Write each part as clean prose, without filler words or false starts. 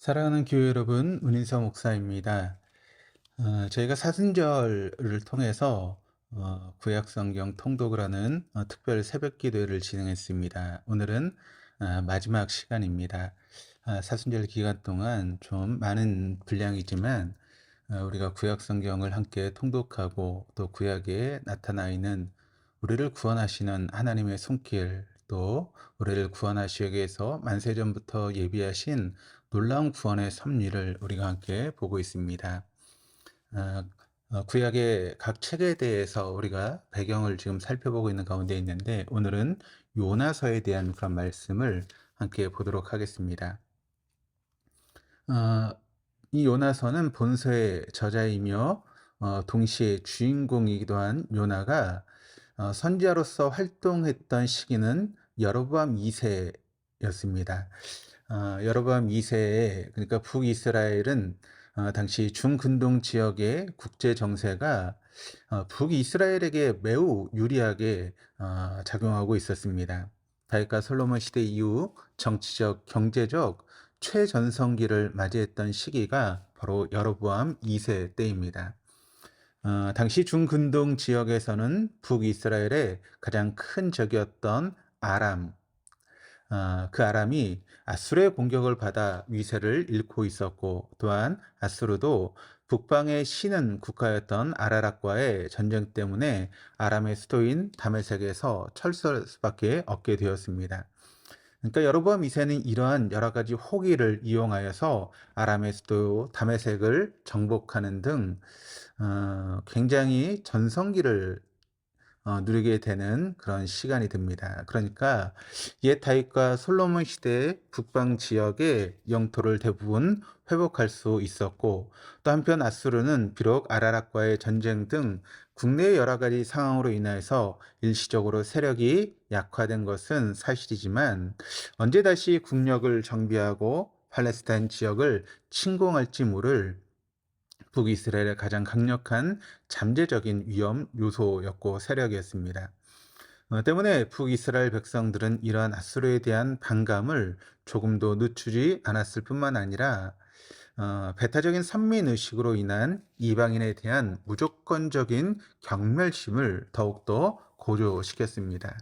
사랑하는 교회 여러분, 은인서 목사입니다. 저희가 사순절을 통해서 구약 성경 통독을 하는 특별 새벽 기도회를 진행했습니다. 오늘은 마지막 시간입니다. 사순절 기간 동안 좀 많은 분량이지만 우리가 구약 성경을 함께 통독하고 또 구약에 나타나 있는 우리를 구원하시는 하나님의 손길, 또 우리를 구원하시기 위해서 만세전부터 예비하신 놀라운 구원의 섭리를 우리가 함께 보고 있습니다. 어, 구약의 각 책에 대해서 우리가 배경을 지금 살펴보고 있는 가운데 있는데, 오늘은 요나서에 대한 그런 말씀을 함께 보도록 하겠습니다. 어, 이 요나서는 본서의 저자이며 동시에 주인공이기도 한 요나가 선지자로서 활동했던 시기는 여로보암 2세였습니다. 여로보암 2세에, 그러니까 북이스라엘은 당시 중근동 지역의 국제 정세가 북이스라엘에게 매우 유리하게 작용하고 있었습니다. 다윗과 솔로몬 시대 이후 정치적, 경제적 최전성기를 맞이했던 시기가 바로 여로보암 2세 때입니다. 당시 중근동 지역에서는 북이스라엘의 가장 큰 적이었던 아람, 그 아람이 아수르의 공격을 받아 위세를 잃고 있었고, 또한 아수르도 북방의 신은 국가였던 아라락과의 전쟁 때문에 아람의 수도인 다메섹에서 철수할 수밖에 없게 되었습니다. 그러니까 여로보암 2세는 이러한 여러 가지 호기를 이용하여서 아람의 수도 다메섹을 정복하는 등 굉장히 전성기를 누리게 되는 그런 시간이 됩니다. 그러니까 옛 다윗과 솔로몬 시대의 북방 지역의 영토를 대부분 회복할 수 있었고, 또 한편 아수르는 비록 아라락과의 전쟁 등 국내의 여러 가지 상황으로 인해서 일시적으로 세력이 약화된 것은 사실이지만, 언제 다시 국력을 정비하고 팔레스타인 지역을 침공할지 모를 북이스라엘의 가장 강력한 잠재적인 위험 요소였고 세력이었습니다. 때문에 북이스라엘 백성들은 이러한 아수르에 대한 반감을 조금도 늦추지 않았을 뿐만 아니라 배타적인 선민의식으로 인한 이방인에 대한 무조건적인 경멸심을 더욱더 고조시켰습니다.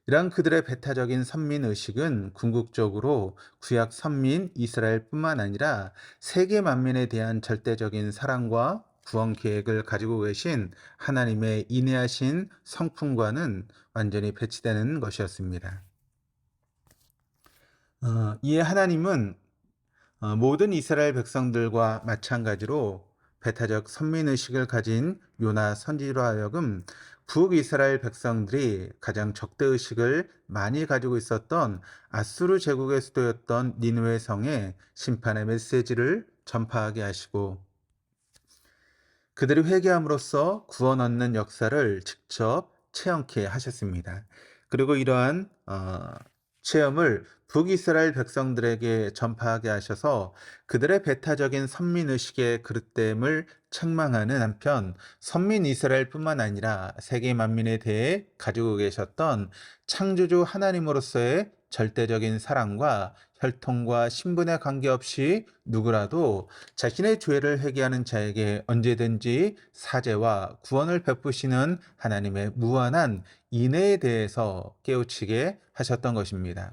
이러한 그들의 배타적인 선민의식은 궁극적으로 구약 선민 이스라엘뿐만 아니라 세계 만민에 대한 절대적인 사랑과 구원 계획을 가지고 계신 하나님의 인내하신 성품과는 완전히 배치되는 것이었습니다. 이에 하나님은 모든 이스라엘 백성들과 마찬가지로 배타적 선민의식을 가진 요나 선지자로 하여금 북이스라엘 백성들이 가장 적대의식을 많이 가지고 있었던 아수르 제국의 수도였던 니느웨 성에 심판의 메시지를 전파하게 하시고, 그들이 회개함으로써 구원 얻는 역사를 직접 체험케 하셨습니다. 그리고 이러한 체험을 북이스라엘 백성들에게 전파하게 하셔서 그들의 배타적인 선민의식의 그릇됨을 책망하는 한편, 선민 이스라엘뿐만 아니라 세계 만민에 대해 가지고 계셨던 창조주 하나님으로서의 절대적인 사랑과 혈통과 신분에 관계없이 누구라도 자신의 죄를 회개하는 자에게 언제든지 사죄와 구원을 베푸시는 하나님의 무한한 인애에 대해서 깨우치게 하셨던 것입니다.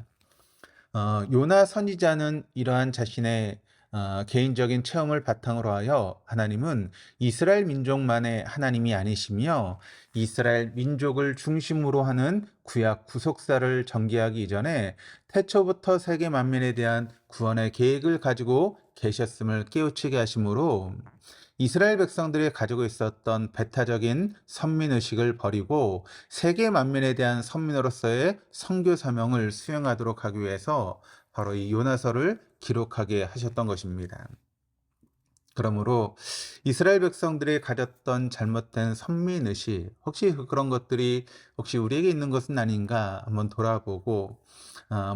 요나 선지자는 이러한 자신의 개인적인 체험을 바탕으로 하여 하나님은 이스라엘 민족만의 하나님이 아니시며 이스라엘 민족을 중심으로 하는 구약 구속사를 전개하기 이전에 태초부터 세계 만민에 대한 구원의 계획을 가지고 계셨음을 깨우치게 하심으로 이스라엘 백성들이 가지고 있었던 배타적인 선민의식을 버리고 세계 만민에 대한 선민으로서의 선교 사명을 수행하도록 하기 위해서 바로 이 요나서를 기록하게 하셨던 것입니다. 그러므로 이스라엘 백성들이 가졌던 잘못된 선민의식, 혹시 그런 것들이 혹시 우리에게 있는 것은 아닌가 한번 돌아보고,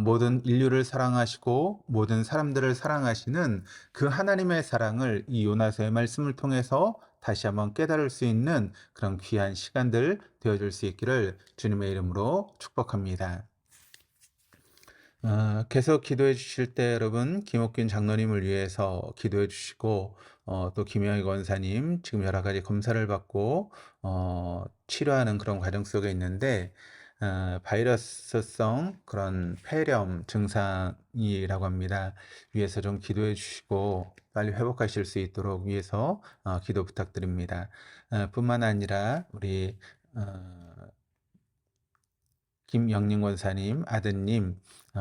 모든 인류를 사랑하시고 모든 사람들을 사랑하시는 그 하나님의 사랑을 이 요나서의 말씀을 통해서 다시 한번 깨달을 수 있는 그런 귀한 시간들 되어줄 수 있기를 주님의 이름으로 축복합니다. 계속 기도해 주실 때 여러분 김옥균 장로님을 위해서 기도해 주시고, 또 김영희 권사님 지금 여러 가지 검사를 받고 치료하는 그런 과정 속에 있는데, 바이러스성 그런 폐렴 증상이라고 합니다. 위해서 좀 기도해 주시고 빨리 회복하실 수 있도록 위해서 기도 부탁드립니다. 뿐만 아니라 우리 김영림 권사님 아드님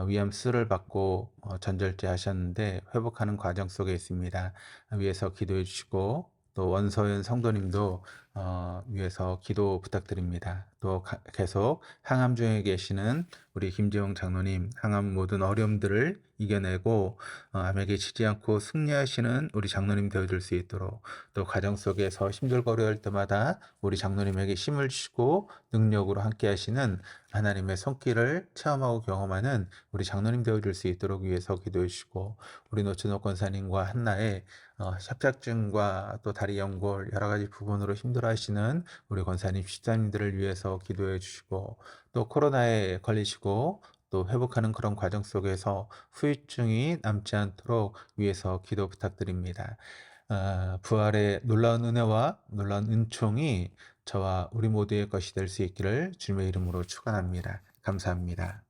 위암수를 받고 전절제 하셨는데 회복하는 과정 속에 있습니다. 위해서 기도해 주시고, 또 원서연 성도님도 위해서 기도 부탁드립니다. 또 계속 항암 중에 계시는 우리 김재용 장로님, 항암 모든 어려움들을 이겨내고 암에게 지지 않고 승리하시는 우리 장로님 되어줄 수 있도록, 또 가정 속에서 힘들고 어려울 때마다 우리 장로님에게 힘을 주시고 능력으로 함께 하시는 하나님의 손길을 체험하고 경험하는 우리 장로님 되어줄 수 있도록 위해서 기도해 주시고, 우리 노천옥 권사님과 한나의 협착증과 또 다리 연골 여러 가지 부분으로 힘들어하시는 우리 권사님 집사님들을 위해서 기도해 주시고, 또 코로나에 걸리시고 또 회복하는 그런 과정 속에서 후유증이 남지 않도록 위해서 기도 부탁드립니다. 부활의 놀라운 은혜와 놀라운 은총이 저와 우리 모두의 것이 될 수 있기를 주님의 이름으로 축원합니다. 감사합니다.